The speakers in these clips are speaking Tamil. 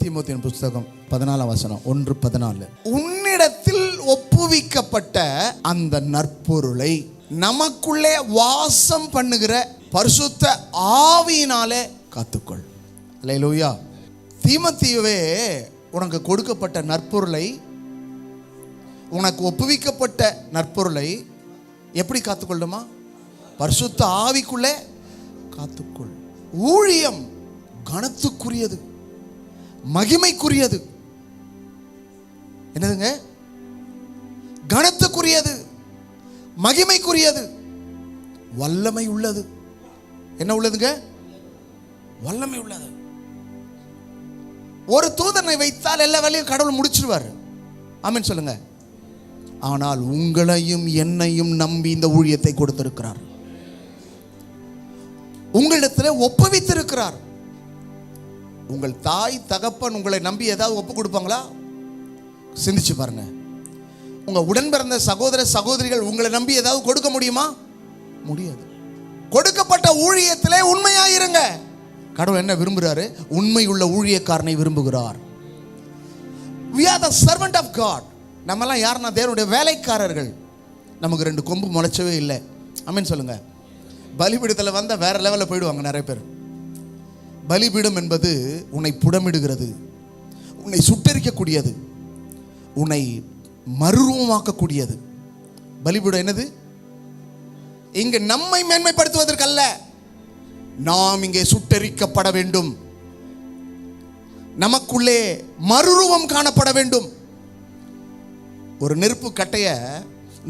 தீமோத்தேயுவின் புஸ்தகம் 14:1-14. உன்னிடத்தில் ஒப்புவிக்கப்பட்ட அந்த நற்பொருளை நமக்குள்ளே வாசம் பண்ணுகிற பரிசுத்த ஆவியினாலே காத்துக்கொள். அல்லேலூயா. தீமோத்தேயுவே, உனக்கு கொடுக்கப்பட்ட நற்பொருளை, உனக்கு ஒப்புவிக்கப்பட்ட நற்பொருளை எப்படி காத்துக்கொள்ளுமா? பரிசுத்த ஆவிக்குள்ளே காத்துக்கொள். ஊழியம் கனத்துக்குரியது, மகிமைக்குரியது. என்னதுங்க? கனத்துக்குரியது, மகிமைக்குரியது, வல்லமை உள்ளது. என்ன உள்ளதுங்க? வல்லமை உள்ளது. ஒரு தூதனை வைத்தால் எல்லா வேலையும் கடவுள் முடிச்சிருவார். ஆமென் சொல்லுங்க. ஆனால் உங்களையும் என்னையும் நம்பி இந்த ஊழியத்தை கொடுத்திருக்கிறார், உங்களிடத்தில் ஒப்புவித்திருக்கிறார். உங்கள் தாய் தகப்பன் உங்களை நம்பி ஏதாவது ஒப்பு கொடுப்பாங்களா? சிந்திச்சு பாருங்க. உங்க உடன் பிறந்த சகோதர சகோதரிகள் உங்களை நம்பி ஏதாவது கொடுக்க முடியுமா? முடியாது. கொடுக்கப்பட்ட ஊழியத்திலே உண்மையாயிருங்க. கடவுள் என்ன விரும்புகிறாரு? உண்மையுள்ள ஊழியக்காரனை விரும்புகிறார். We are the servant of God. நம்மெல்லாம் யாருன்னா தேவனுடைய வேலைக்காரர்கள். நமக்கு 2 கொம்பு முளைச்சவே இல்லை. ஆமென் சொல்லுங்க. பலிபீடத்தில் வந்தால் வேற லெவலில் போயிடுவாங்க நிறைய பேர். பலிபீடம் என்பது உன்னை புடமிடுகிறது, உன்னை சுட்டரிக்கக்கூடியது, உன்னை மறுரூபமாக்கக்கூடியது. பலிபீடம் என்னது? இங்கு நம்மை மேன்மைப்படுத்துவதற்கல்ல, நாம் இங்கே சுட்டரிக்கப்பட வேண்டும், நமக்குள்ளே மறுரூபம் காணப்பட வேண்டும். ஒரு நெருப்பு கட்டைய,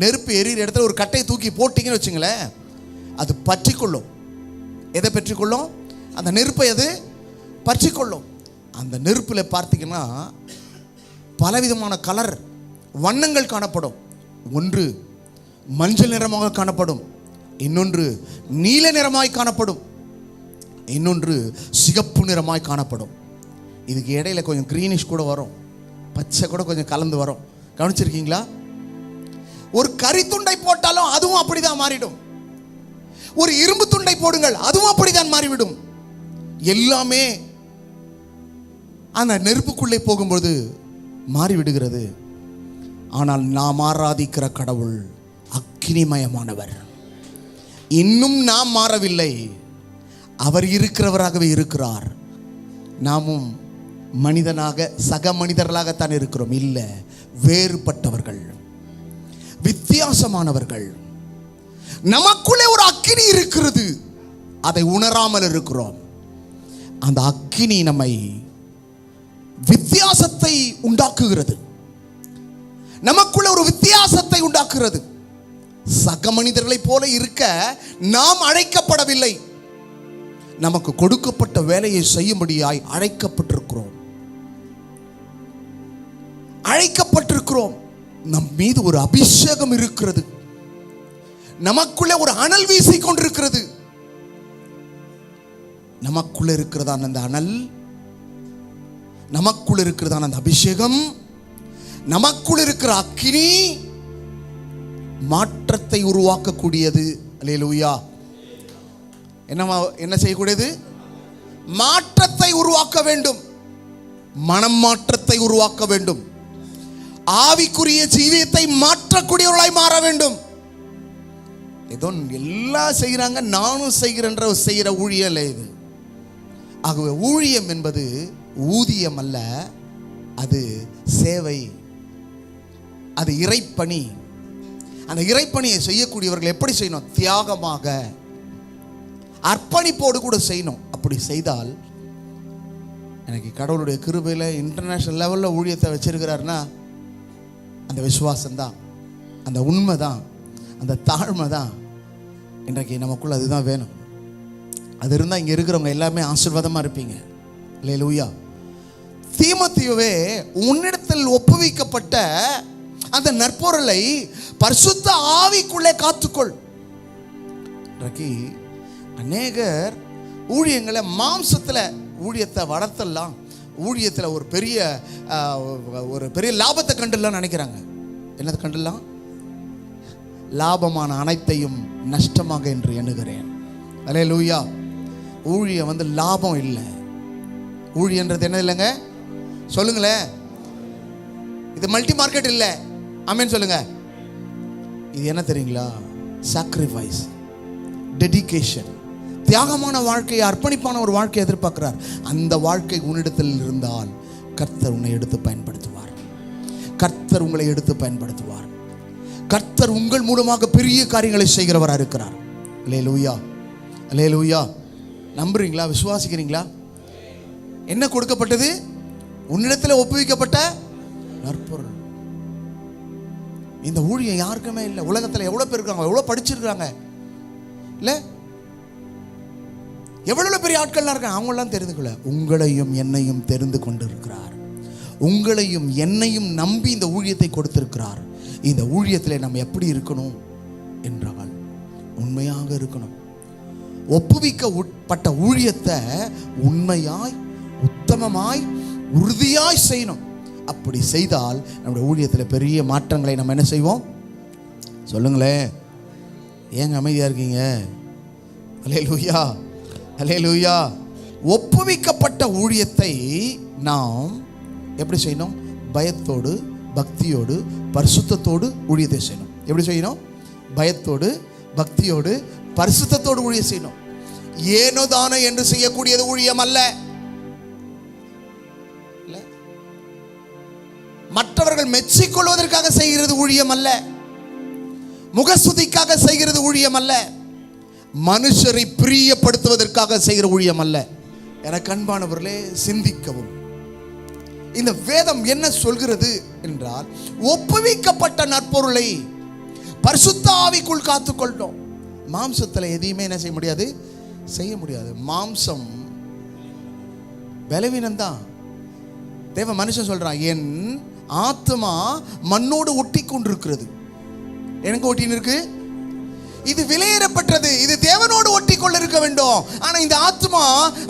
நெருப்பு எரியிற இடத்துல ஒரு கட்டையை தூக்கி போட்டீங்கன்னு வச்சுங்களேன், அது பற்றிக்கொள்ளும். எதை பற்றிக்கொள்ளும்? அந்த நெருப்பை அது பற்றிக்கொள்ளும். அந்த நெருப்பில் பார்த்தீங்கன்னா பலவிதமான கலர் வண்ணங்கள் காணப்படும். ஒன்று மஞ்சள் நிறமாக காணப்படும், இன்னொன்று நீல நிறமாய் காணப்படும், இன்னொன்று சிகப்பு நிறமாய் காணப்படும். இதுக்கு இடையில கொஞ்சம் கிரீனிஷ் கூட வரும், பச்சை கூட கொஞ்சம் கலந்து வரும். கவனிச்சிருக்கீங்களா? ஒரு கரி துண்டை போட்டாலும் அதுவும் அப்படிதான் மாறிடும். ஒரு இரும்பு துண்டை போடுங்கள், அதுவும் அப்படிதான் மாறிவிடும். எல்லாமே அந்த நெருப்புக்குள்ளே போகும்போது மாறிவிடுகிறது. ஆனால் நாம் ஆராதிக்கிற கடவுள் அக்கினிமயமானவர். இன்னும் நாம் மாறவில்லை, அவர் இருக்கிறவராகவே இருக்கிறார். நாமும் மனிதனாக சக மனிதர்களாகத்தான் இருக்கிறோம். இல்லை, வேறுபட்டவர்கள், வித்தியாசமானவர்கள். நமக்குள்ளே ஒரு அக்கினி இருக்கிறது, அதை உணராமல் இருக்கிறோம். அந்த அக்கினி நம்மை வித்தியாசத்தை உண்டாக்குகிறது, நமக்குள்ள ஒரு வித்தியாசத்தை உண்டாக்குகிறது. சக மனிதர்களைப் போல இருக்க நாம் அழைக்கப்படவில்லை, நமக்கு கொடுக்கப்பட்ட வேலையை செய்யும்படியாய் அழைக்கப்பட்டிருக்கிறோம். அழைக்கப்பட்டிருக்கிறோம். நம் மீது ஒரு அபிஷேகம் இருக்கிறது, நமக்குள்ளே ஒரு அனல் வீசி கொண்டிருக்கிறது. நமக்குள்ள இருக்கிறதான அந்த அனல், நமக்குள்ள இருக்கிறதான அந்த அபிஷேகம், நமக்குள்ள இருக்கிற அக்கினி மாற்றத்தை உருவாக்கக்கூடியது. அல்லேலூயா. என்ன செய்யக்கூடியது? மாற்றத்தை உருவாக்க வேண்டும், மனம் மாற்றத்தை உருவாக்க வேண்டும், ஆவிக்குரிய ஜீவியத்தை மாற்றக்கூடியவர்களாய் மாற வேண்டும். ஏதோ எல்லாம் செய்கிறாங்க, நானும் செய்கிற ஊழியம் இல்லை இது. ஆகவே ஊழியம் என்பது ஊதியம் அல்ல, அது சேவை, அது இறைப்பணி. அந்த இறைப்பணியை செய்யக்கூடியவர்கள் எப்படி செய்யணும்? தியாகமாக, அர்ப்பணிப்போடு கூட செய்யணும். அப்படி செய்தால், எனக்கு கடவுளுடைய கிருபையில் இன்டர்நேஷனல் லெவலில் ஊழியத்தை வச்சிருக்கிறாருன்னா அந்த விசுவாசம்தான், அந்த உண்மை தான், அந்த தாழ்மை தான் இன்றைக்கு நமக்குள்ள அதுதான் வேணும். அது இருந்தால் இங்கே இருக்கிறவங்க எல்லாமே ஆசீர்வாதமாக இருப்பீங்க. அல்லேலூயா. தீமோத்தேயுவே, உன்னிடத்தில் ஒப்புவிக்கப்பட்ட அந்த நற்பொருளை பரிசுத்த ஆவிக்குள்ளே காத்துக்கொள். இன்றைக்கு அநேகர் ஊழியங்களை மாம்சத்தில் ஊழியத்தை வளர்த்தலாம், ஊழியத்தில் ஒரு பெரிய லாபத்தை கண்டுலாம் நினைக்கிறாங்க. என்னது கண்டுலாம்? லாபமான அனைத்தையும் நஷ்டமாக என்று எண்ணுகிறேன். அல்லேலூயா. ஊழியம் லாபம் இல்லை. ஊழியன்றது என்ன இல்லைங்க? சொல்லுங்களேன். இது மல்டி மார்க்கெட் இல்லை. ஆமென் சொல்லுங்க. இது என்ன தெரியுங்களா? சாக்ரிஃபைஸ், டெடிகேஷன், தியாகமான வாழ்க்கையை, அர்ப்பணிப்பான ஒரு வாழ்க்கையை எதிர்பார்க்கிறார். அந்த வாழ்க்கை உன்னிடத்தில் இருந்தால் கர்த்தர் உன்னை எடுத்து பயன்படுத்துவார். கர்த்தர் உங்களை எடுத்து பயன்படுத்துவார். கர்த்தர் உங்கள் மூலமாக பெரிய காரியங்களை செய்கிறவராக இருக்கிறார். அல்லேலூயா, அல்லேலூயா. நம்புறீங்களா? விசுவாசிக்கிறீங்களா? என்ன கொடுக்கப்பட்டது? உன்னிடத்தில் ஒப்புவிக்கப்பட்ட நற்பொருள். இந்த ஊழியம் யாருக்குமே இல்லை. உலகத்தில் எவ்வளோ பேர் இருக்காங்க, எவ்வளோ படிச்சிருக்காங்க இல்லை, எவ்வளோ பெரிய ஆட்கள்லாம் இருக்காங்க, அவங்களெல்லாம் தெரிந்து கொள்ள உங்களையும் என்னையும் தெரிந்து கொண்டு இருக்கிறார். உங்களையும் என்னையும் நம்பி இந்த ஊழியத்தை கொடுத்திருக்கிறார். இந்த ஊழியத்தில் நம்ம எப்படி இருக்கணும் என்றால் உண்மையாக இருக்கணும். ஒப்புவிக்கப்பட்ட ஊழியத்தை உண்மையாய், உத்தமமாய், உறுதியாய் செய்யணும். அப்படி செய்தால் நம்முடைய ஊழியத்தில் பெரிய மாற்றங்களை நம்ம என்ன செய்வோம்? சொல்லுங்களேன். ஏங்க அமைதியா இருக்கீங்க? அல்லேலூயா, அல்லேலூயா. ஒப்புவிக்கப்பட்ட ஊழியத்தை நாம் எப்படி செய்யணும்? பயத்தோடு, பக்தியோடு, பரிசுத்தத்தோடு ஊழியத்தை செய்யணும். எப்படி செய்யணும்? பயத்தோடு, பக்தியோடு, பரிசுத்தத்தோடு ஊழியம் செய்யணும். ஏனோ தானோ என்று செய்யக்கூடியது ஊழியம் அல்ல. மற்றவர்கள் மெச்சிக்கொள்வதற்காக செய்கிறது ஊழியம் அல்ல. முகசுதிக்காக செய்கிறது ஊழியம் அல்ல. மனுஷரை பிரியப்படுத்துவதற்காக செய்கிற ஊழியம் அல்ல. எனக்கு அன்பானவர்களே, சிந்திக்கவும். இந்த வேதம் என்ன சொல்கிறது என்றால், ஒப்புவிக்கப்பட்ட நற்பொருளை பரிசுத்த ஆவிக்குள் காத்துக்கொள்ளணும். மாம்சத்தில் எதையுமே என்ன செய்ய முடியாது? செய்ய முடியாது. மாம்சம் பலவீனம்தான். தேவ மனுஷன் சொல்றான், என் ஆத்மா மண்ணோடு ஒட்டி கொண்டிருக்கிறது. எனக்கு ஒட்டின்னு இருக்கு. இது விலையேறப்பட்டது. இது தேவனோடு ஒட்டி கொள்ள இருக்க வேண்டும். ஆனா இந்த ஆத்மா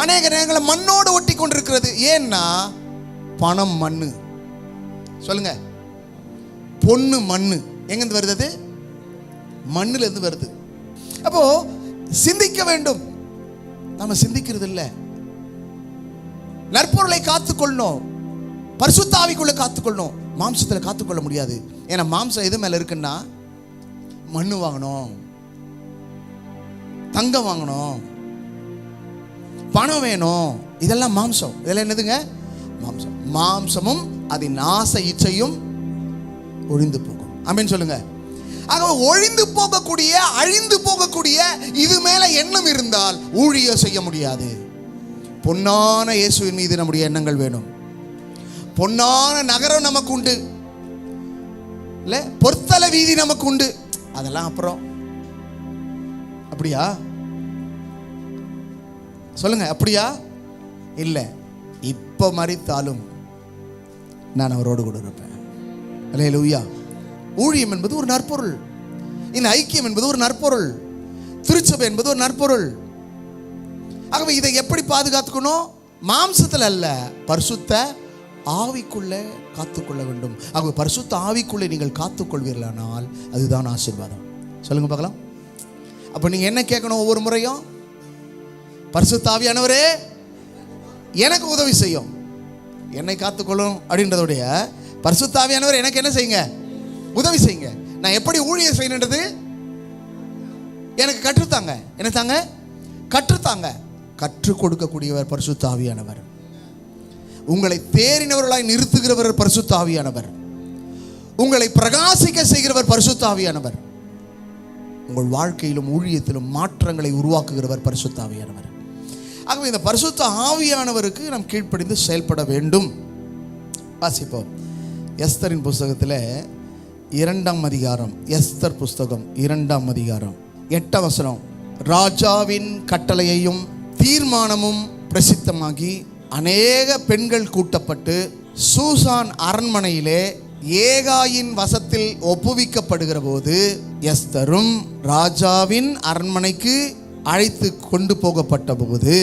அநேக நேரங்களில் மண்ணோடு ஒட்டி கொண்டிருக்கிறது. ஏன்னா பணம் மண்ணு. சொல்லுங்க. பொண்ணு மண்ணு. எங்கிருந்து வருது? அது மண்ணுல இருந்து வருது. அப்போ சிந்திக்க வேண்டும். நாம சிந்திக்கிறது இல்லை. நற்பொருளை காத்துக்கொள்ளணும். பரிசுத்த ஆவிக்குள்ள காத்துக்கொள்ளணும். மாம்சத்தில் காத்துக்கொள்ள முடியாது. ஏன்னா மாம்சம் எது மேல இருக்குன்னா, மண்ணு வாங்கணும், தங்கம் வாங்கணும், பணம் வேணும். இதெல்லாம் மாம்சம். இதெல்லாம் என்னதுங்க? மாம்சம். மாம்சமும் அதன் ஆசை இச்சையும் ஒழிந்து போகும். ஆமென் சொல்லுங்க. ஆக ஒழிந்து போகக்கூடிய, அழிந்து போகக்கூடிய இது மேல எண்ணம் இருந்தால் ஊழியம் செய்ய முடியாது. பொன்னான இயேசுவின் மீது நம்முடைய எண்ணங்கள் வேணும். பொன்னான நகரம் நமக்கு உண்டு இல்ல, பொற்தல வீதி நமக்கு உண்டு. அதெல்லாம் அப்புறம். அப்படியா? சொல்லுங்க. அப்படியா? இல்ல. இப்ப மரித்தாலும் நான் அவரோடு கூட இருப்பேன். அல்லேலூயா. ஊழியம் என்பது ஒரு நற்பொருள். இந்த ஐக்கியம் என்பது ஒரு நற்பொருள். திருச்சபை என்பது ஒரு நற்பொருள். ஆகவே இதை எப்படி பாதுகாத்துக்கணும்? மாம்சத்தில் அல்ல, பரிசுத்த ஆவிக்குள்ளே காத்துக்கொள்ள வேண்டும். ஆகவே பரிசுத்த ஆவிக்குள்ளே நீங்கள் காத்துக்கொள்வீர்களானால் அதுதான் ஆசீர்வாதம். சொல்லுங்க பார்க்கலாம். அப்போ நீங்க என்ன கேட்கணும் ஒவ்வொரு முறையும்? பரிசுத்த ஆவியானவரே எனக்கு உதவி செய்யும், என்னை காத்துக்கொள்ளும் அப்படின்றதுடைய, பரிசுத்த ஆவியானவர் எனக்கு என்ன செய்யுங்க? உதவி செய்யுங்க. நான் எப்படி ஊழியம் செய்யணுன்றது எனக்கு கற்றுத்தாங்க. என்ன தாங்க? கற்றுத்தாங்க. கற்றுக் கொடுக்கக்கூடியவர் பரிசுத்த ஆவியானவர். உங்களை தேறினவர்களாய் நிறுத்துகிறவர் பரிசுத்த ஆவியானவர். உங்களை பிரகாசிக்க செய்கிறவர் பரிசுத்த ஆவியானவர். உங்கள் வாழ்க்கையிலும் ஊழியத்திலும் மாற்றங்களை உருவாக்குகிறவர் பரிசுத்த ஆவியானவர். ஆகவே இந்த பரிசுத்த ஆவியானவருக்கு நாம் கீழ்ப்படிந்து செயல்பட வேண்டும். வாசிப்போம். எஸ்தரின் புஸ்தகத்தில் 2ஆம் அதிகாரம். எஸ்தர் புஸ்தகம் 2ஆம் அதிகாரம் 8ஆம் வசனம். ராஜாவின் கட்டளையையும் தீர்மானமும் பிரசித்தமாகி அநேக பெண்கள் கூட்டப்பட்டு சூசான் அரண்மனையிலே ஏகாயின் வசத்தில் ஒப்புவிக்கப்படுகிற போது எஸ்தரும் ராஜாவின் அரண்மனைக்கு அழைத்து கொண்டு போகப்பட்ட போது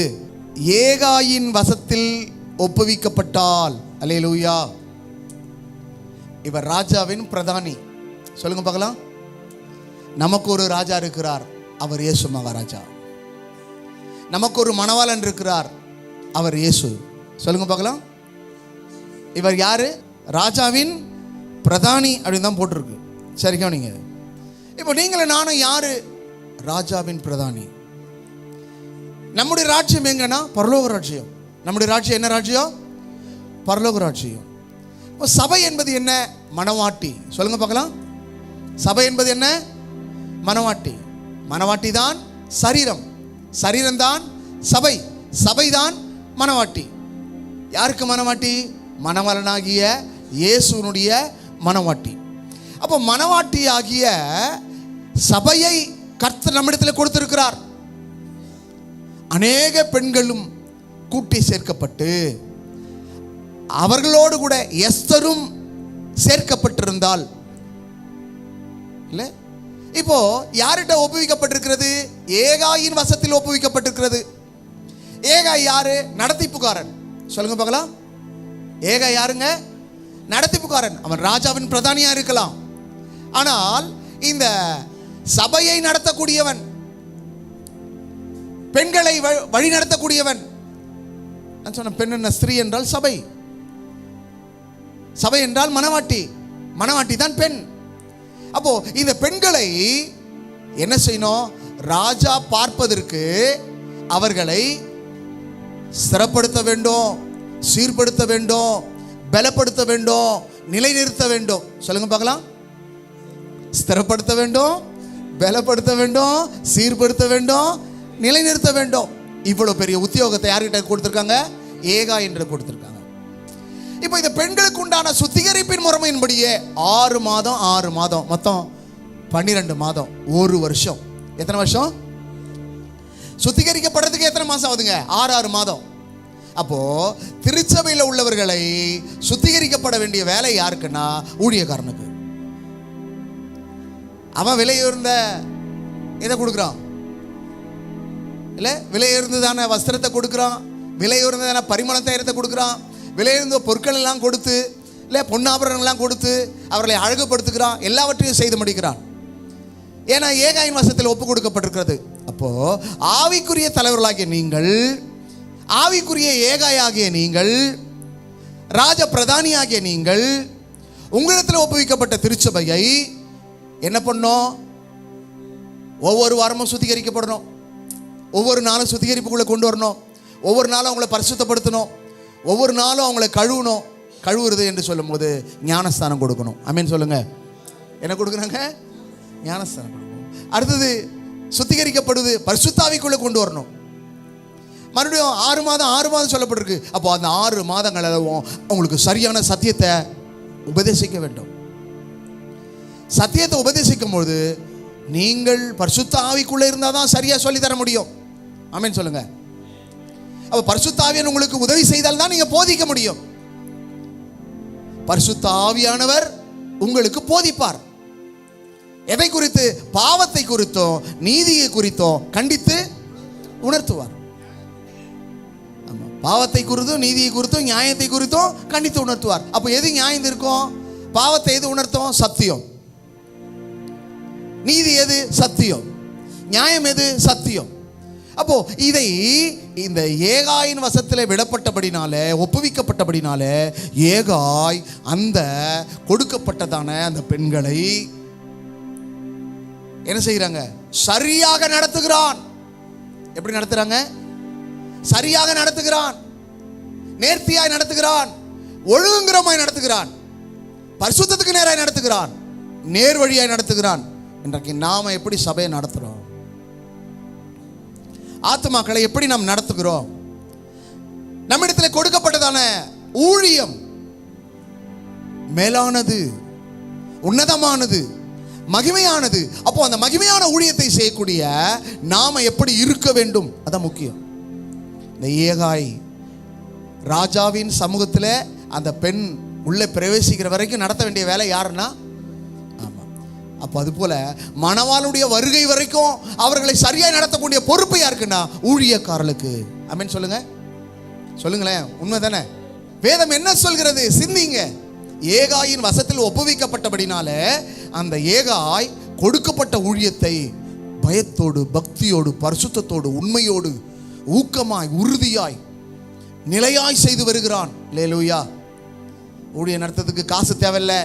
ஏகாயின் வசத்தில் ஒப்புவிக்கப்பட்டால். அல்லேலூயா. இவர் ராஜாவின் பிரதானி. சொல்லுங்க பார்க்கலாம். நமக்கு ஒரு ராஜா இருக்கிறார், அவர் இயேசு மகாராஜா. நமக்கு ஒரு மணவாளன் இருக்கிறார், அவர் இயேசு. சொல்லுங்க பார்க்கலாம். இவர் யாரு? ராஜாவின் பிரதானி அப்படின்னு தான் போட்டிருக்கு. சரி கவனிங்க. இப்போ நீங்களும் நானும் யாரு? ராஜாவின் பிரதானி. நம்முடைய ராஜ்யம் எங்கன்னா பரலோக ராஜ்யம். நம்முடைய ராஜ்யம் என்ன ராஜ்யம்? பரலோக ராஜ்யம். இப்போ சபை என்பது என்ன? மணவாட்டி. சொல்லுங்க பார்க்கலாம். சபை என்பது என்ன? மணவாட்டி. மணவாட்டி தான் சரீரம், சரீரம் தான் சபை, சபை தான் மணவாட்டி. யாருக்கு மணவாட்டி? மணவாளனாகிய இயேசுனுடைய மணவாட்டி. அப்போ மணவாட்டி ஆகிய சபையை கர்த்தர் நம்மிடத்தில் கொடுத்திருக்கிறார். அநேக பெண்களும் கூட்டி சேர்க்கப்பட்டு அவர்களோடு கூட எஸ்தரும் சேர்க்கப்பட்டிருந்தால் இல்ல, இப்போ யார்கிட்ட ஒப்புவிக்கப்பட்டிருக்கிறது? ஏகாயின் வசத்தில் ஒப்புவிக்கப்பட்டிருக்கிறது. ஏகாய் யாரு? நடத்திப்புக்காரன். சொல்லுங்க பார்க்கலாம். ஏகாய் யாருங்க? நடத்திப்புக்காரன். அவன் ராஜாவின் பிரதானியா இருக்கலாம், ஆனால் இந்த சபையை நடத்தக்கூடியவன், பெண்களை வழி நடத்தக்கூடியவன். நான் சொன்ன பெண் என்ன? ஸ்திரீ என்றால் சபை, சபை என்றால் மணவாட்டி, மணவாட்டி தான் பெண். அப்போ இந்த பெண்களை என்ன செய்யணும்? ராஜா பார்ப்பதற்கு அவர்களை ஸ்திரப்படுத்த வேண்டும், சீர்படுத்த வேண்டும், பலப்படுத்த வேண்டும், நிலைநிறுத்த வேண்டும். சொல்லுங்க பார்க்கலாம். ஸ்திரப்படுத்த வேண்டும், பலப்படுத்த வேண்டும், சீர்படுத்த வேண்டும், நிலைநிறுத்த வேண்டும். இவ்வளவு பெரிய உத்தியோகத்தை யார்கிட்ட கொடுத்திருக்காங்க? ஏகாய் என்று கொடுத்திருக்காங்க. இப்போ இந்த பெண்களுக்கு உண்டான சுத்திகரிப்பின் முறைமையின்படியே 6 மாதம் 6 மாதம் மொத்தம் 12 மாதம், 1 வருஷம். எத்தனை வருஷம்? சுத்திகரிக்கப்படுறதுக்கு எத்தனை மாசம் ஆகுதுங்க? 6 மாதம். அப்போ திருச்சபையில் உள்ளவர்களை சுத்திகரிக்கப்பட வேண்டிய வேலை யாருக்குன்னா ஊழியக்காரனுக்கு. அவன் விலையுயர்ந்த எதை கொடுக்குறான்? இல்லை, விலையுயர்ந்ததான வஸ்திரத்தை கொடுக்குறான், விலையுயர்ந்ததான பரிமள தைலத்தை கொடுக்குறான், விலையுயர்ந்த பொருட்கள் எல்லாம் கொடுத்து, இல்லை பொன்னாபரணங்கள்லாம் கொடுத்து அவர்களை அழகுபடுத்துகிறான், எல்லாவற்றையும் செய்து முடிக்கிறான். ஏன்னா ஏகாயின் வசத்தில் ஒப்பு கொடுக்கப்பட்டிருக்கிறது. அப்போ ஆவிக்குரிய தலைவர்களாகிய நீங்கள், ஆவிக்குரிய ஏகாயாகிய நீங்கள், ராஜ பிரதானியாகிய நீங்கள், உங்களிடத்தில் ஒப்புவிக்கப்பட்ட திருச்சபையை என்ன பண்ணோம்? ஒவ்வொரு வாரமும் சுத்திகரிக்கப்படணும், ஒவ்வொரு நாளும் சுத்திகரிப்புக்குள்ளே கொண்டு வரணும், ஒவ்வொரு நாளும் அவங்கள பரிசுத்தப்படுத்தணும், ஒவ்வொரு நாளும் அவங்கள கழுவணும். கழுவுறது என்று சொல்லும் போது ஞானஸ்தானம் கொடுக்கணும். ஆமென் சொல்லுங்க. என்ன கொடுக்குறாங்க? ஞானஸ்தானம் கொடுக்கணும். அடுத்தது சுத்திகரிக்கப்படுது, பரிசுத்தாவிக்குள்ளே கொண்டு வரணும். மறுபடியும் 6 மாதம் 6 மாதம் சொல்லப்பட்டிருக்கு. அப்போ அந்த 6 மாதங்களும் அவங்களுக்கு சரியான சத்தியத்தை உபதேசிக்க வேண்டும். சத்தியத்தை உபதேசிக்கும் பொழுது நீங்கள் பரிசுத்த ஆவிக்குள்ளே இருந்தால் தான் சரியா சொல்லி தர முடியும். ஆமென் சொல்லுங்க. அப்போ பரிசுத்த ஆவியானவர் உங்களுக்கு உதவி செய்தால் தான் நீங்க போதிக்க முடியும். பரிசுத்த ஆவியானவர் உங்களுக்கு போதிப்பார். எதை குறித்து? பாவத்தை குறித்தோ நீதியை குறித்தோ கண்டித்து உணர்த்துவார். பாவத்தை குறித்தும் நீதியை குறித்தும் நியாயத்தை குறித்தும் கண்டித்து உணர்த்துவார். அப்போ எது நியாயம் இருக்கும்? பாவத்தை எது உணர்த்தும்? சத்தியம். நீதி எது? சத்தியம். நியாயம் எது? சத்தியம். அப்போ இதை இந்த ஏகாயின் வசத்தில் விடப்பட்டபடினாலே, ஒப்புவிக்கப்பட்டபடினாலே, ஏகாய் அந்த கொடுக்கப்பட்டதான அந்த பெண்களை என்ன செய்யறாங்க? சரியாக நடத்துகிறான். எப்படி நடத்துறாங்க? சரியாக நடத்துகிறான், நேர்த்தியாய் நடத்துகிறான், ஒழுங்குமுறையாய் நடத்துகிறான், பரிசுத்தத்துக்கு நேராய் நடத்துகிறான், நேர் வழியாய் நடத்துகிறான். இன்றைக்கு நாம எப்படி சபையை நடத்துறோம்? ஆத்துமாக்களை எப்படி நாம் நடத்துகிறோம்? நம்மிடத்தில் கொடுக்கப்பட்டதான ஊழியம் மேலானது, உன்னதமானது, மகிமையானது. அப்போ அந்த மகிமையான ஊழியத்தை செய்யக்கூடிய நாம எப்படி இருக்க வேண்டும்? அதான் முக்கியம். இந்த ஏகாய் ராஜாவின் சமூகத்தில் அந்த பெண் உள்ளே பிரவேசிக்கிற வரைக்கும் நடத்த வேண்டிய வேலை யாருன்னா, ஆமாம். அப்போ அது போல மணவாளுடைய வருகை வரைக்கும் அவர்களை சரியாக நடத்தக்கூடிய பொறுப்பு யாருக்குன்னா ஊழியக்காரர்களுக்கு. ஆமென் சொல்லுங்க. சொல்லுங்களேன், உண்மை தானே? வேதம் என்ன சொல்கிறது? சிந்திங்க. ஏகாயின் வசத்தில் ஒப்புவிக்கப்பட்டபடினால அந்த ஏகாய் கொடுக்கப்பட்ட ஊழியத்தை பயத்தோடு, பக்தியோடு, பரிசுத்தத்தோடு, உண்மையோடு, ஊக்கமாய், உறுதியாய், நிலையாய் செய்து வருகிறான். அல்லேலூயா. ஊழியம் நடத்துறதுக்கு காசு தேவையில்லை.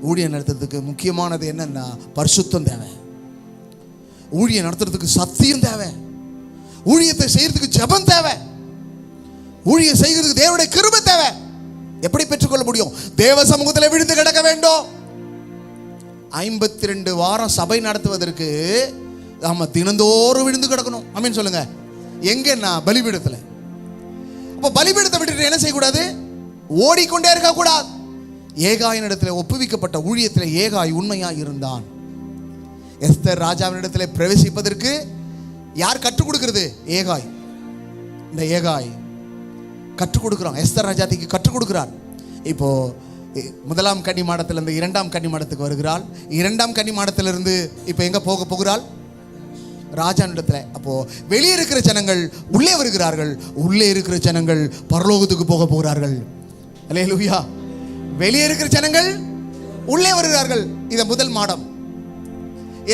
ஊழியம் நடத்துறதுக்கு முக்கியமானது என்னன்னா பரிசுத்தம் தேவை. ஊழியம் நடத்துறதுக்கு சத்தியம் தேவை. ஊழியத்தை செய்யறதுக்கு ஜெபம் தேவை. ஊழியம் செய்கிறதுக்கு தேவனுடைய கிருபை தேவை. எப்படி பெற்றுக்கொள்ள முடியும்? தேவ சமூகத்தில் விழுந்து கிடக்க வேண்டும். 52 வாரம் சபை நடத்துவதற்கு நாம தினந்தோறும் விழுந்து கிடக்கணும். ஆமென் சொல்லுங்க. எங்கன்னா பலிபீடத்தில். அப்போ பலிபீடத்தை விட்டுட்டு என்ன செய்யக்கூடாது? ஓடிக்கொண்டே இருக்கக்கூடாது. ஏகாயின் இடத்துல ஒப்புவிக்கப்பட்ட ஊழியத்தில் ஏகாய் உண்மையாக இருந்தான். எஸ்தர் ராஜாவின் இடத்துல பிரவேசிப்பதற்கு யார் கற்றுக் கொடுக்கிறது? ஏகாய். இந்த ஏகாய் கற்றுக் கொடுக்குறான். எஸ்தர் ராஜாத்திக்கு கற்றுக் கொடுக்கிறார். இப்போ 1ஆம் கன்னி மாடத்திலிருந்து 2ஆம் கன்னி மாடத்துக்கு வருகிறாள். 2ஆம் கன்னி மாடத்திலிருந்து இப்போ எங்க போக போகிறாள்? ராஜானிடத்தில். அப்போ வெளியே இருக்கிற ஜனங்கள் உள்ளே வருகிறார்கள், உள்ளே இருக்கிற ஜனங்கள் பரலோகத்துக்கு போக போகிறார்கள். அல்லேலூயா. வெளியே இருக்கிற ஜனங்கள் உள்ளே வருகிறார்கள். இது முதல் மாடம்.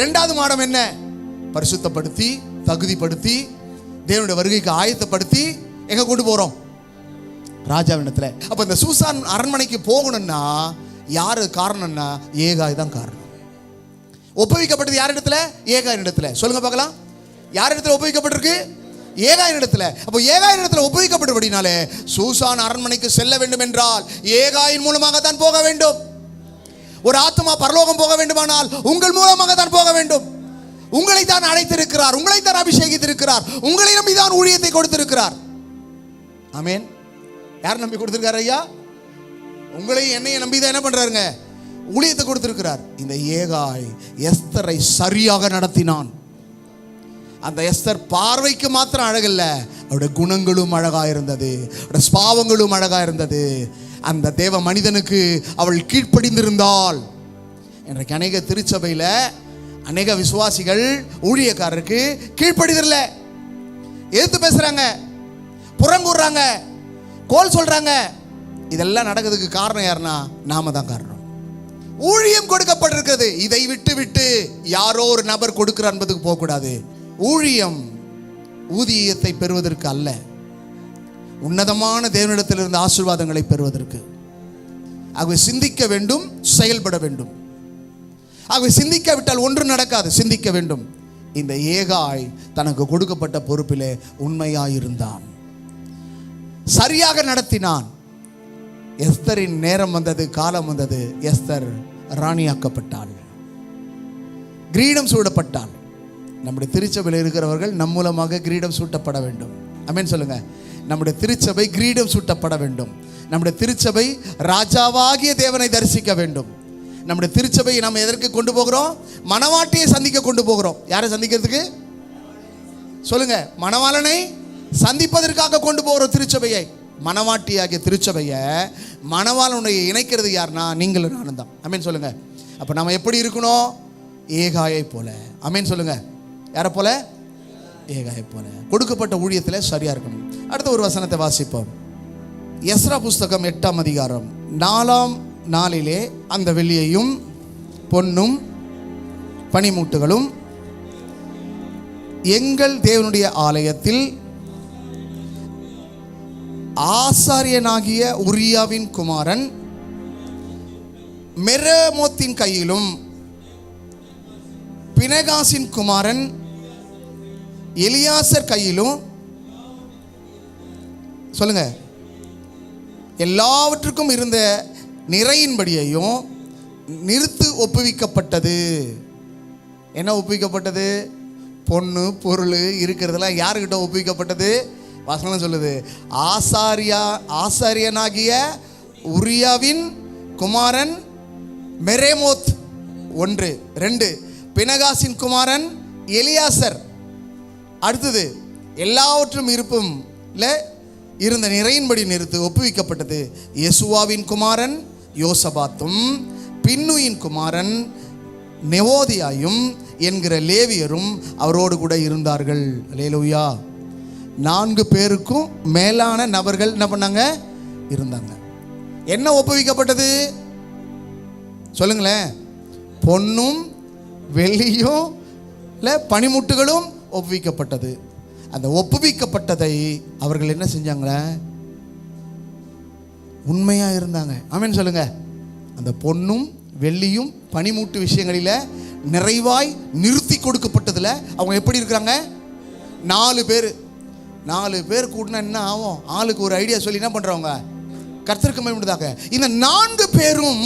2வது மாடம் என்ன? பரிசுத்தப்படுத்தி தகுதிப்படுத்தி தேவனுடைய வருகைக்கு ஆயத்தப்படுத்தி எங்க கொண்டு போறோம்? ராஜாவிடத்துல. அப்ப இந்த சூசான் அரண்மனைக்கு போகணும்னா யாரு காரணம்னா ஏகாய் தான் காரணம். ஒப்புவிக்கப்பட்டது யார் இடத்துல? ஏகாயின் இடத்துல. சொல்லுங்க பார்க்கலாம். யார் இடத்துல ஒப்புவிக்கப்பட்டிருக்கு? ஏகாயின் இடத்துல. அப்போ ஏகாயின் இடத்துல ஒப்புவிக்கப்பட்டபடினாலே சூசான் அரண்மனைக்கு செல்ல வேண்டும் என்றால் ஏகாயின் மூலமாக தான் போக வேண்டும். ஒரு ஆத்மா பரலோகம் போக வேண்டுமானால் உங்கள் மூலமாக தான் போக வேண்டும். உங்களை தான் அழைத்திருக்கிறார், உங்களை தான் அபிஷேகித்திருக்கிறார், உங்களை நம்பி தான் ஊழியத்தை கொடுத்திருக்கிறார். ஆமென். யார் நம்பி கொடுத்திருக்காரு ஐயா? உங்களையும் என்னையும் நம்பி தான் என்ன பண்றாருங்க? ஊழியத்தை கொடுத்திருக்கிறார். இந்த ஏகாய் எஸ்தரை சரியாக நடத்தினான். அந்த எஸ்தர் பார்வைக்கு மாத்திரம் அழகல்ல, அவருடைய குணங்களும் அழகா இருந்தது, அவருடைய ஸ்பாவங்களும் அழகா இருந்தது. அந்த தேவ மனிதனுக்கு அவள் கீழ்ப்படிந்திருந்தாள். இன்றைக்கு அநேக திருச்சபையில் அநேக விசுவாசிகள் ஊழியக்காரருக்கு கீழ்ப்படிதில்லை, எதிர்த்து பேசுறாங்க, புறங்கூறாங்க, கோல் சொல்றாங்க. இதெல்லாம் நடக்கிறதுக்கு காரணம் யாருன்னா நாம தான் காரணம். ஊழியம் கொடுக்கப்பட்டிருக்கிறது. இதை விட்டு விட்டு யாரோ ஒரு நபர் கொடுக்கிறார் என்பதுக்கு போகக்கூடாது. ஊழியம் ஊதியத்தை பெறுவதற்கு அல்ல, உன்னதமான தேவனிடத்திலிருந்து ஆசீர்வாதங்களை பெறுவதற்கு. ஆகவே சிந்திக்க வேண்டும், செயல்பட வேண்டும். ஆகவே சிந்திக்காவிட்டால் ஒன்று நடக்காது. சிந்திக்க வேண்டும். இந்த ஏகாய் தனக்கு கொடுக்கப்பட்ட பொறுப்பிலே உண்மையாயிருந்தான், சரியாக நடத்தினான். எஸ்தரின் நேரம் வந்தது, காலம் வந்தது. எஸ்தர் ராணியாக்கப்பட்டாள், கிரீடம் சூடப்பட்டாள். நம்முடைய திருச்சபையில் இருக்கிறவர்கள் நம் மூலமாக கிரீடம் சூட்டப்பட வேண்டும். ஆமென் சொல்லுங்க. நம்முடைய திருச்சபை கிரீடம் சூட்டப்பட வேண்டும். நம்முடைய திருச்சபை ராஜாவாகிய தேவனை தரிசிக்க வேண்டும். நம்முடைய திருச்சபையை நாம் எதற்கு கொண்டு போகிறோம்? மணவாட்டியை சந்திக்க கொண்டு போகிறோம். யாரை சந்திக்கிறதுக்கு? சொல்லுங்க. மணவாளனை சந்திப்பதற்காக கொண்டு போகிறோம் திருச்சபையை. மணவாட்டியாகிய திருச்சபையை மணவாளனுடைய இணைக்கிறது யாருன்னா நீங்களும் நானும் தான். ஆமென் சொல்லுங்க. அப்போ நம்ம எப்படி இருக்கணும்? ஏகாயை போல. ஆமென் சொல்லுங்க. யாரை போல? ஏகாயை போல. கொடுக்கப்பட்ட ஊழியத்தில் சரியா இருக்கணும். அடுத்த ஒரு வசனத்தை வாசிப்போம். எஸ்ரா புஸ்தகம் 8ஆம் அதிகாரம் 4ஆம் நாளிலே அந்த வெள்ளியையும் பொன்னும் பனிமூட்டுகளும் எங்கள் தேவனுடைய ஆலயத்தில் ஆசாரியனாகிய உரியாவின் குமாரன் மெரேமோத்தின் கையிலும் பினகாசின் குமாரன் எலியாசர் கையிலும், சொல்லுங்க, எல்லாவற்றுக்கும் இருந்த நிறையின்படியையும் நிறுத்து ஒப்புவிக்கப்பட்டது. என்ன ஒப்புவிக்கப்பட்டது? பொண்ணு பொருள் இருக்கிறதெல்லாம் யாருக்கிட்ட ஒப்புவிக்கப்பட்டது? வசனம் சொல்லுது, ஆசாரியனாகிய உரியாவின் குமாரன் மெரேமோத் 1, 2, பினகாசின் குமாரன் எலியாசர். அடுத்தது எல்லாவற்றும் இருப்பும் இருந்த நிறையின்படி நிறுத்து ஒப்புவிக்கப்பட்டது. யெசுவாவின் குமாரன் யோசபாத்தும் பின்னுயின் குமாரன் நெவோதியாயும் என்கிற லேவியரும் அவரோடு கூட இருந்தார்கள். அல்லேலூயா. 4 பேருக்கும் மேலான நபர்கள் என்ன பண்ணாங்க? இருந்தாங்க. என்ன ஒப்புவிக்கப்பட்டது? சொல்லுங்களேன். பொன்னும் வெள்ளியும் பனிமுட்டுகளும் ஒப்புவிக்கப்பட்டது. அந்த ஒப்புவிக்கப்பட்டதை அவர்கள் என்ன செஞ்சாங்களே? உண்மையா இருந்தாங்க. ஆமென் சொல்லுங்க. அந்த பொன்னும் வெள்ளியும் பனிமூட்டு விஷயங்களில நிறைவாய் நிறுத்தி கொடுக்கப்பட்டதுல அவங்க எப்படி இருக்கிறாங்க? 4 பேர் கூட்டினா என்ன ஆகும்? ஆளுக்கு ஒரு ஐடியா சொல்லி என்ன பண்றவங்க? கர்த்தருக்கு மகிமையாக. இந்த 4 பேரும்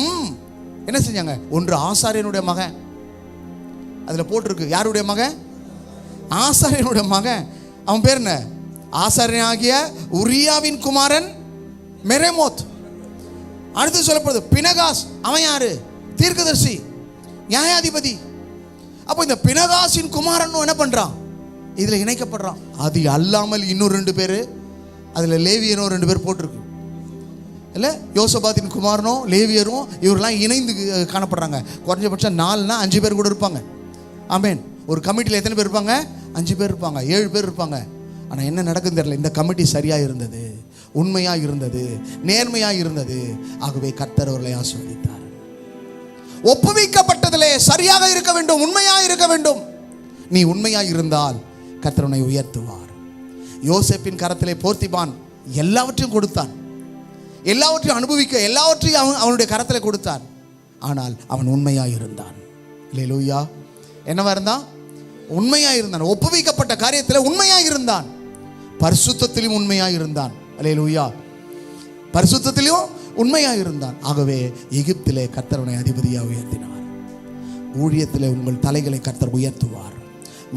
என்ன செஞ்சாங்க? ஒன்று ஆசாரியனுடைய மகன், அதுல போட்டிருக்கு யாருடைய மகன்? ஆசாரியனுடைய மகன். அவன் பேர் என்ன? ஆசாரியனாகிய உரியாவின் குமாரன் மெரேமோத். அடுத்து சொல்லப்படுது பினகாஸ். அவன் யாரு? தீர்க்கதரிசி, நியாயாதிபதி. அப்போ இந்த பினகாசின் குமாரன் என்ன பண்றான்? இதுல இணைக்கப்படுறான். அது அல்லாமல் இன்னும் 2 பேர், அதுல லேவியனோ 2 பேர் போட்டிருக்கு இல்ல. யோசபாத்தின் குமாரனும் லேவியரும் இவரெல்லாம் இணைந்து காணப்படுறாங்க. குறைஞ்சபட்சம் 4னா 5 பேர் கூட இருப்பாங்க. ஆமென். ஒரு கமிட்டியில் எத்தனை பேர் இருப்பாங்க? 5 பேர் இருப்பாங்க, 7 பேர் இருப்பாங்க. ஆனா என்ன நடக்குதுன்னு தெரியல. இந்த கமிட்டி சரியா இருந்தது, உண்மையா இருந்தது, நேர்மையா இருந்தது. ஆகவே கர்த்தர் அவர்களை ஆசீர்வதித்தார். ஒப்புவிக்கப்பட்டதிலே சரியாக இருக்க வேண்டும், உண்மையா இருக்க வேண்டும். நீ உண்மையா இருந்தால் கர்த்தர் உன்னை உயர்த்துவார். யோசேப்பின் கரத்திலே போர்த்திபான் எல்லாவற்றையும் கொடுத்தான், எல்லாவற்றையும் அனுபவிக்க எல்லாவற்றையும் அவனுடைய கரத்தில் கொடுத்தான். ஆனால் அவன் உண்மையா இருந்தான். அல்லேலூயா. என்னவா இருந்தான்? உண்மையா இருந்தான். ஒப்புவிக்கப்பட்ட காரியத்தில் உண்மையா இருந்தான். பரிசுத்தத்திலும் உண்மையா இருந்தான். அல்லேலூயா. பரிசுத்தத்திலும் உண்மையா இருந்தான். ஆகவே எகிப்திலே கர்த்தர் அவனை அதிபதியாக உயர்த்தினார். ஊழியத்திலே உங்கள் தலைகளை கர்த்தர் உயர்த்துவார்.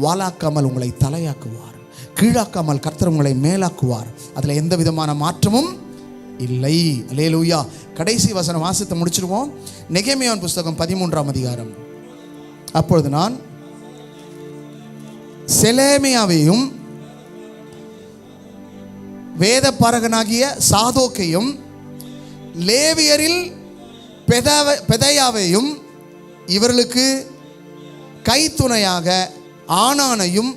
வாலாக்காமல் உங்களை தலையாக்குவார், கீழாக்காமல் கர்த்தர் உங்களை மேலாக்குவார். அதுல எந்த விதமான மாற்றமும் இல்லை. அல்லேலூயா. கடைசி வசனம் வாசித்து முடிச்சிருவோம். நெகேமியாவின் புஸ்தகம் 13ஆம் அதிகாரம். அப்பொழுது நான் செலேமியாவையும் வேத பாரகனாகிய சாதோக்கையும் லேவியரில் பெதாயாவையும் இவர்களுக்கு கைத்துணையாக ஆனானையும்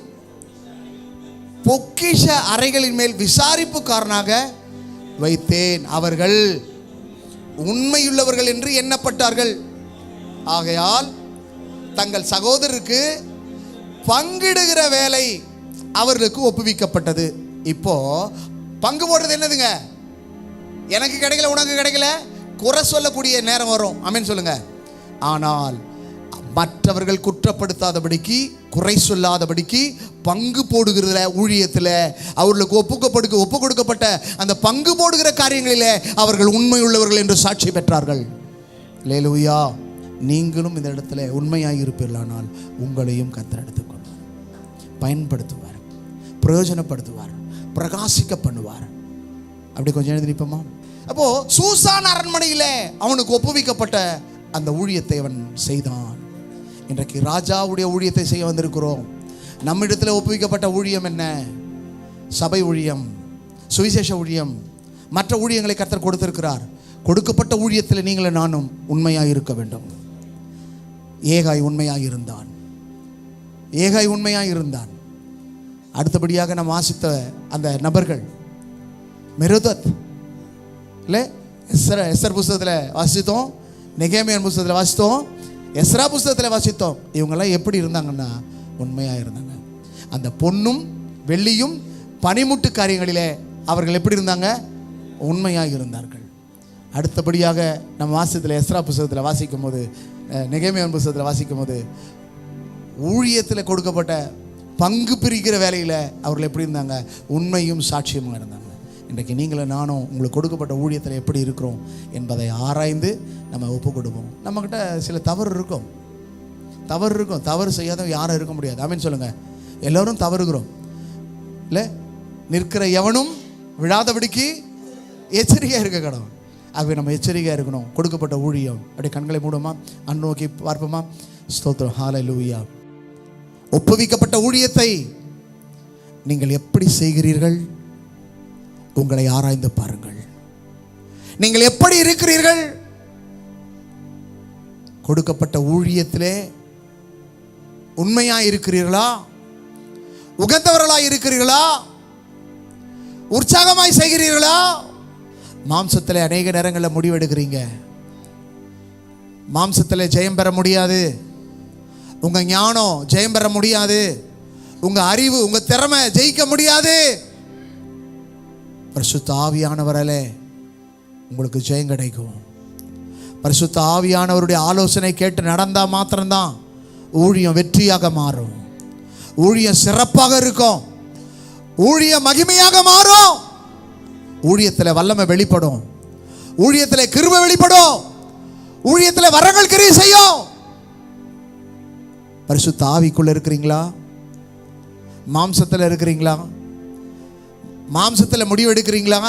பொக்கிஷ அறைகளின் மேல் விசாரிப்புக்காரனாக வைத்தேன். அவர்கள் உண்மையுள்ளவர்கள் என்று எண்ணப்பட்டார்கள். ஆகையால் தங்கள் சகோதரருக்கு பங்கிடுகிற வேலை அவர்களுக்கு ஒப்புவிக்கப்பட்டது. இப்போ பங்கு போடுறது என்னதுங்க? எனக்கு கிடைக்கல, உனக்கு கிடைக்கல, குறை சொல்லக்கூடிய நேரம் வரும். ஆமென் சொல்லுங்க. ஆனால் மற்றவர்கள் குற்றப்படுத்தாதபடிக்கு, குறை சொல்லாதபடிக்கு பங்கு போடுகிறதுல, ஊழியத்தில் அவர்களுக்கு ஒப்பு கொடுக்கப்பட்ட அந்த பங்கு போடுகிற காரியங்களிலே அவர்கள் உண்மை உள்ளவர்கள் என்று சாட்சி பெற்றார்கள். அல்லேலூயா. நீங்களும் இந்த இடத்துல உண்மையாக இருப்பீர்களானால் உங்களையும் கர்த்தர் எடுத்துக்கொள்வார், பயன்படுத்துவார், பிரயோஜனப்படுத்துவார், பிரகாசிக்க பண்ணுவார். அப்படி கொஞ்சம் எழுதி நிற்போமா? அப்போ சூசான் அரண்மனையில் அவனுக்கு ஒப்புவிக்கப்பட்ட அந்த ஊழியத்தை அவன் செய்தான். இன்றைக்கு ராஜாவுடைய ஊழியத்தை செய்ய வந்திருக்கிறோம். நம்மிடத்தில் ஒப்புவிக்கப்பட்ட ஊழியம் என்ன? சபை ஊழியம், சுவிசேஷ ஊழியம், மற்ற ஊழியங்களை கர்த்தர் கொடுத்திருக்கிறார். கொடுக்கப்பட்ட ஊழியத்தில் நீங்களும் நானும் உண்மையாக இருக்க வேண்டும். ஏகாய் உண்மையாக இருந்தான். ஏகாய் உண்மையாக இருந்தான். அடுத்தபடியாக நாம் வாசித்த அந்த நபர்கள் மெரோதத் இல்லை, எஸ்தர் புஸ்தகத்தில் வாசித்தோம், நெகேமியான் புஸ்தகத்தில் வாசித்தோம், எஸ்ரா புஸ்தகத்தில் வாசித்தோம். இவங்கெல்லாம் எப்படி இருந்தாங்கன்னா உண்மையாக இருந்தாங்க. அந்த பொன்னும் வெள்ளியும் பனிமுட்டு காரியங்களிலே அவர்கள் எப்படி இருந்தாங்க? உண்மையாக இருந்தார்கள். அடுத்தபடியாக நம்ம வாசித்தத்தில் எஸ்ரா புஸ்தகத்தில் வாசிக்கும் போது, நெகேமியான் புஸ்தகத்தில் வாசிக்கும் போது ஊழியத்தில் கொடுக்கப்பட்ட பங்கு பிரிக்கிற வேலையில் அவர்கள் எப்படி இருந்தாங்க? உண்மையும் சாட்சியமாக இருந்தாங்க. இன்றைக்கு நீங்களும் நானும் உங்களுக்கு கொடுக்கப்பட்ட ஊழியத்தில் எப்படி இருக்கிறோம் என்பதை ஆராய்ந்து நம்ம ஒப்பு கொடுப்போம். நம்மக்கிட்ட சில தவறு இருக்கும். தவறு செய்யாத யாரும் இருக்க முடியாது. ஆமென் சொல்லுங்க. எல்லோரும் தவறுகிறோம் இல்லை? நிற்கிற எவனும் விழாதபடிக்கு எச்சரிக்கையாக இருக்க கடவுள். ஆகவே நம்ம எச்சரிக்கையாக இருக்கணும். கொடுக்கப்பட்ட ஊழியம். அப்படியே கண்களை மூடுமா, அந்நோக்கி பார்ப்போமா? ஸ்தோத்திரம். ஹல்லேலூயா. ஒப்புவிக்கப்பட்ட ஊழியத்தை நீங்கள் எப்படி செய்கிறீர்கள்? உங்களை ஆராய்ந்து பாருங்கள். நீங்கள் எப்படி இருக்கிறீர்கள்? கொடுக்கப்பட்ட ஊழியத்திலே உண்மையா இருக்கிறீர்களா? உகந்தவர்களாய் இருக்கிறீர்களா? உற்சாகமாய் செய்கிறீர்களா? மாம்சத்தில் அநேக நேரங்களில் முடிவெடுக்கிறீங்க. மாம்சத்தில் ஜெயம் பெற முடியாது. உங்க ஞானம் ஜெயம் பெற முடியாது. உங்க அறிவு, உங்க திறமை ஜெயிக்க முடியாது. பரிசுத்த ஆவியானவராலே உங்களுக்கு ஜெயம் கிடைக்கும். பரிசுத்த ஆவியானவருடைய ஆலோசனை கேட்டு நடந்தால் மாத்திரம்தான் ஊழியம் வெற்றியாக மாறும், ஊழியம் சிறப்பாக இருக்கும், ஊழியம் மகிமையாக மாறும், ஊழியத்தில் வல்லமை வெளிப்படும், ஊழியத்தில் கிருபை வெளிப்படும், ஊழியத்தில் வரங்கள் கிரியை செய்யும். பரிசுத்த ஆவிக்குள்ள இருக்கிறீங்களா? மாம்சத்தில் இருக்கிறீங்களா? மாம்சத்தில் முடிவு எடுக்கிறீங்களா?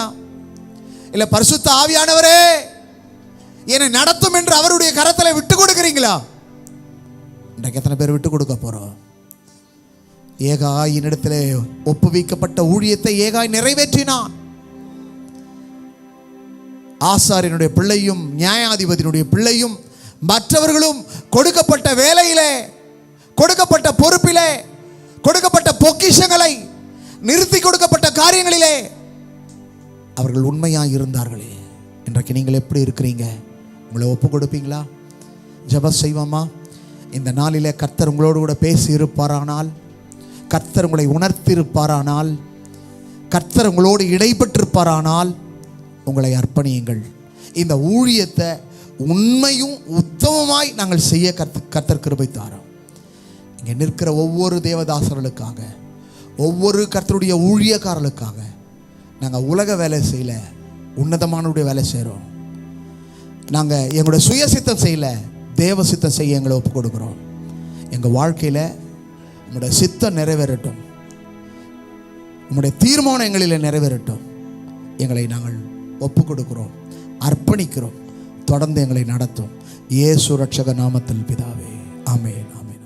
இல்லை பரிசுத்த ஆவியானவரே என்னை நடத்தும் என்று அவருடைய கரத்தில் விட்டு கொடுக்கிறீங்களா? இன்றைக்கு எத்தனை பேர் விட்டு கொடுக்க போறோம்? ஏகாய் என்னிடத்தில் ஒப்புவிக்கப்பட்ட ஊழியத்தை ஏகாய் நிறைவேற்றினான். ஆசாரியனுடைய பிள்ளையும் நியாயாதிபதியினுடைய பிள்ளையும் மற்றவர்களும் கொடுக்கப்பட்ட வேலையிலே, கொடுக்கப்பட்ட பொறுப்பிலே, கொடுக்கப்பட்ட பொக்கிஷங்களை, நிறுத்தி கொடுக்கப்பட்ட காரியங்களிலே அவர்கள் உண்மையாக இருந்தார்களே. இன்றைக்கு நீங்கள் எப்படி இருக்கிறீங்க? உங்களை ஒப்பு கொடுப்பீங்களா? ஜெபம் செய்வோமா? இந்த நாளிலே கர்த்தர் உங்களோடு கூட பேசி இருப்பாரானால், கர்த்தர் உங்களை உணர்த்தி இருப்பாரானால், கர்த்தர் உங்களோடு இடைப்பட்டிருப்பாரானால் உங்களை அர்ப்பணியுங்கள். இந்த ஊழியத்தை உண்மையும் உத்தமமாய் நாங்கள் செய்ய கர்த்தர் கிருபை தாரோம். இங்கே நிற்கிற ஒவ்வொரு தேவதாசர்களுக்காக, ஒவ்வொரு கர்த்தருடைய ஊழியக்காரர்களுக்காக நாங்கள் உலக வேலை செய்யல, உன்னதமானுடைய வேலை செய்கிறோம். நாங்கள் எங்களுடைய சுயசித்தம் செய்யல, தேவ சித்தம் செய்ய எங்களை ஒப்பு கொடுக்குறோம். எங்கள் வாழ்க்கையில் உங்களுடைய சித்தம் நிறைவேறட்டும், உங்களுடைய தீர்மானம் எங்களில் நிறைவேறட்டும். எங்களை நாங்கள் ஒப்பு கொடுக்கிறோம், அர்ப்பணிக்கிறோம். தொடர்ந்து எங்களை நடத்தும். இயேசு ரட்சக நாமத்தில் பிதாவே, ஆமென், ஆமென்.